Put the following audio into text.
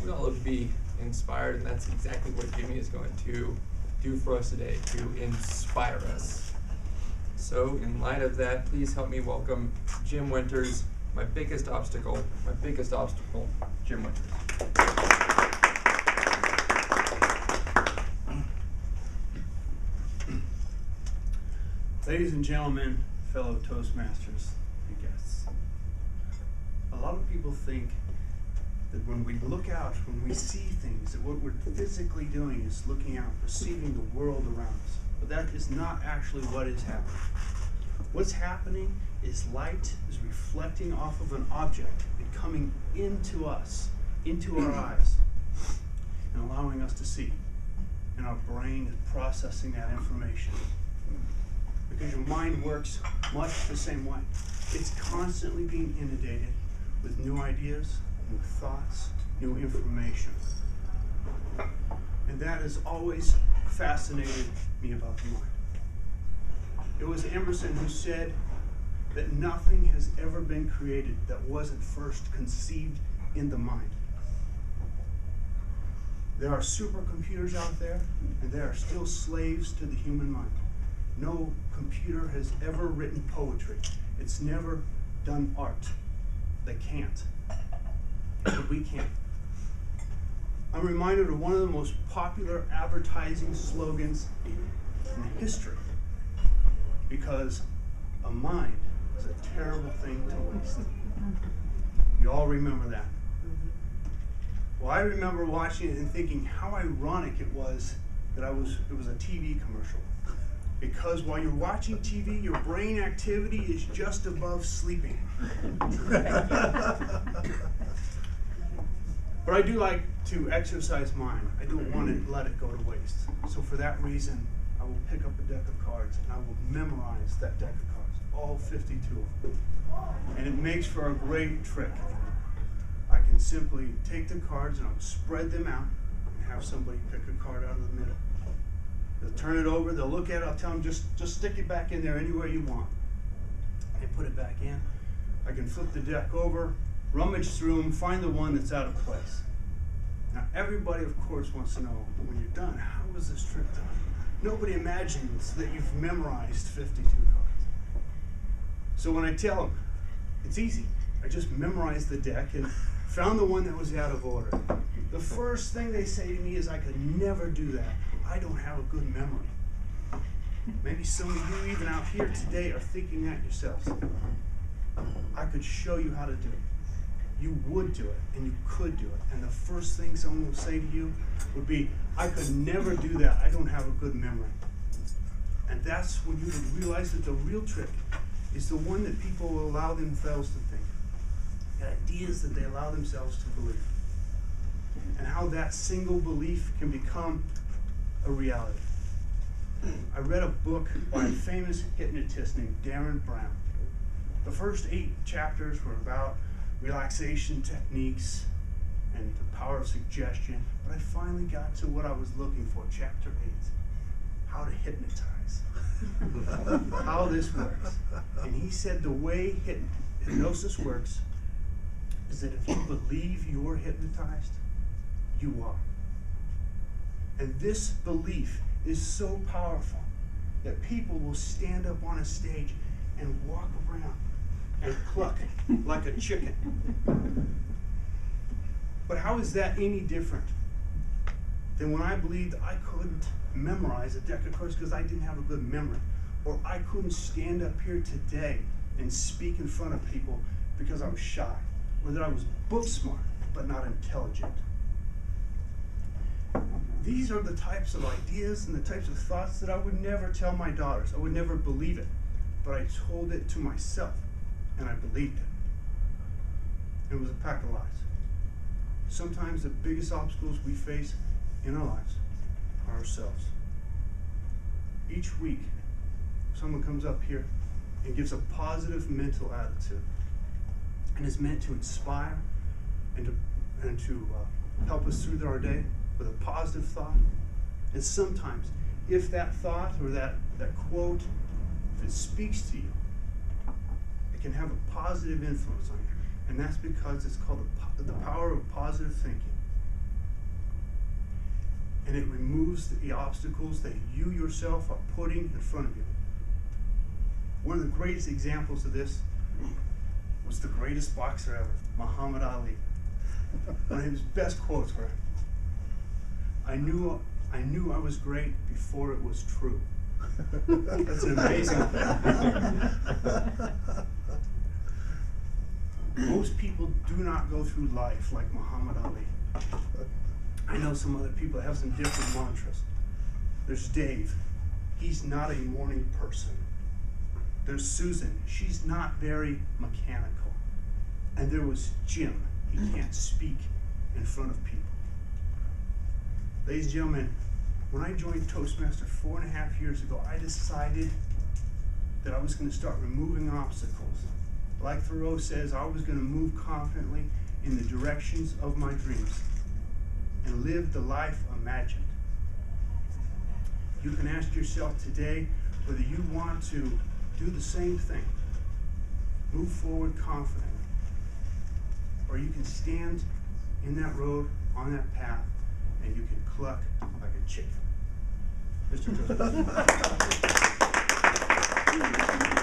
we all love to be inspired, and that's exactly what Jimmy is going to do for us today, to inspire us. So in light of that, please help me welcome Jim Winters, my biggest obstacle, Jim Winters. Ladies and gentlemen, fellow Toastmasters and guests, a lot of people think that when we look out, when we see things, that what we're physically doing is looking out, perceiving the world around us. But that is not actually what is happening. What's happening is light is reflecting off of an object and coming into us, into our eyes, and allowing us to see. And our brain is processing that information. Because your mind works much the same way. It's constantly being inundated with new ideas, new thoughts, new information. And that has always fascinated me about the mind. It was Emerson who said that nothing has ever been created that wasn't first conceived in the mind. There are supercomputers out there, and they are still slaves to the human mind. No computer has ever written poetry. It's never done art. They can't. But we can. I'm reminded of one of the most popular advertising slogans in history. Because a mind is a terrible thing to waste. You all remember that. Well, I remember watching it and thinking how ironic it was that it was a TV commercial. Because while you're watching TV, your brain activity is just above sleeping. But I do like to exercise mine. I don't want to let it go to waste. So for that reason, I will pick up a deck of cards and I will memorize that deck of cards, all 52 of them. And it makes for a great trick. I can simply take the cards and I'll spread them out and have somebody pick a card out of the middle. They'll turn it over, they'll look at it, I'll tell them just stick it back in there anywhere you want. They put it back in. I can flip the deck over, rummage through them, find the one that's out of place. Now everybody of course wants to know, when you're done, how was this trick done? Nobody imagines that you've memorized 52 cards. So when I tell them, it's easy. I just memorized the deck and found the one that was out of order. The first thing they say to me is, I could never do that. I don't have a good memory. Maybe some of you even out here today are thinking that yourselves. I could show you how to do it. You would do it, and you could do it. And the first thing someone will say to you would be, I could never do that. I don't have a good memory. And that's when you would realize that the real trick is the one that people will allow themselves to think. The ideas that they allow themselves to believe. And how that single belief can become a reality. I read a book by a famous hypnotist named Darren Brown. The first 8 chapters were about relaxation techniques and the power of suggestion, but I finally got to what I was looking for, chapter 8, how to hypnotize. How this works. And he said the way hypnosis works is that if you believe you're hypnotized, you are. And this belief is so powerful that people will stand up on a stage and walk around and cluck like a chicken. But how is that any different than when I believed I couldn't memorize a deck of cards because I didn't have a good memory, or I couldn't stand up here today and speak in front of people because I was shy, or that I was book smart but not intelligent? These are the types of ideas and the types of thoughts that I would never tell my daughters. I would never believe it, but I told it to myself, and I believed it. It was a pack of lies. Sometimes the biggest obstacles we face in our lives are ourselves. Each week, someone comes up here and gives a positive mental attitude, and is meant to inspire and to help us through our day with a positive thought. And sometimes, if that thought or that quote, if it speaks to you, it can have a positive influence on you. And that's because it's called the power of positive thinking. and it removes the obstacles that you yourself are putting in front of you. One of the greatest examples of this was the greatest boxer ever, Muhammad Ali. One of his best quotes were, I knew I was great before it was true. That's an amazing Most people do not go through life like Muhammad Ali. I know some other people have some different mantras. There's Dave. He's not a morning person. There's Susan. She's not very mechanical. And there was Jim. He can't speak in front of people. Ladies and gentlemen, when I joined Toastmaster 4.5 years ago, I decided that I was going to start removing obstacles. Like Thoreau says, I was going to move confidently in the directions of my dreams and live the life imagined. You can ask yourself today whether you want to do the same thing, move forward confidently, or you can stand in that road, on that path, and you can cluck like a chicken. Mr. President.